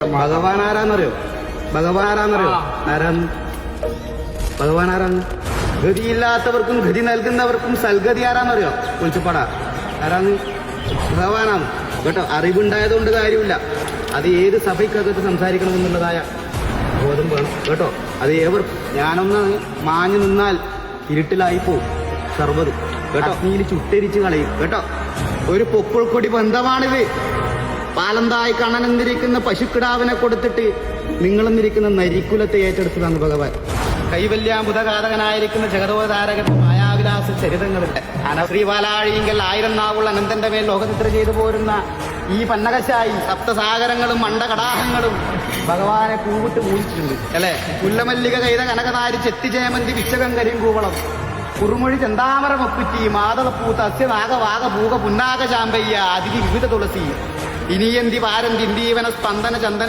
ഭഗവാൻ ആരാന്നറിയോ? ആരാന്ന് ഗതിയില്ലാത്തവർക്കും ഗതി നൽകുന്നവർക്കും സൽഗതി ആരാന്നറിയോ? വിളിച്ചപ്പാടാ ആരാന്ന്? ഭഗവാനാണ് കേട്ടോ. അറിവുണ്ടായതുകൊണ്ട് കാര്യമില്ല. അത് ഏത് സഭയ്ക്കകത്ത് സംസാരിക്കണമെന്നുള്ളതായ ബോധം വേണം കേട്ടോ. അത് ഞാനൊന്ന് മാഞ്ഞു നിന്നാൽ ഇരുട്ടിലായി പോവും സർവ്വതും കേട്ടോ. നീല് ചുട്ടരിച്ച് കളയും കേട്ടോ. ഒരു പൊക്കിൾക്കൊടി ബന്ധമാണിത്. പാലന്തായി കണ്ണനെന്നിരിക്കുന്ന പശുക്കിടാവിനെ കൊടുത്തിട്ട് നിങ്ങളെന്നിരിക്കുന്ന നരിക്കുലത്തെ ഏറ്റെടുത്തതാണ് ഭഗവാൻ. കൈവല്യാമുതഘാതകനായിരിക്കുന്ന ജഗതോധാരകൻ മായാവിലാസ ചരിതങ്ങളുടെ ശ്രീപാലാഴിയെങ്കിൽ 1000 നാവുള്ള അനന്തന്റെ മേൽ ലോകചിത്ര ചെയ്തു പോരുന്ന ഈ പന്നകശായി സപ്തസാഗരങ്ങളും മണ്ഡകടാഹങ്ങളും ഭഗവാനെ പൂവിട്ട് പൂജിച്ചിട്ടുണ്ട് അല്ലെ. പുല്ലമല്ലിക കൈത കനകനാരി ചെത്തിജയമന്തി വിച്ചകം കരിങ്കൂവളം കുറുമൊഴി ചെന്താമര മൊക്കുറ്റി മാതളപ്പൂ തസ്യ നാഗവാഗ പൂക പുന്നാക ചാമ്പയ്യ അതിഥി വിവിധ തുളസി ഇനിയന്തി പാരന്തി ഇന്ദീവന സ്പന്ദന ചന്ദന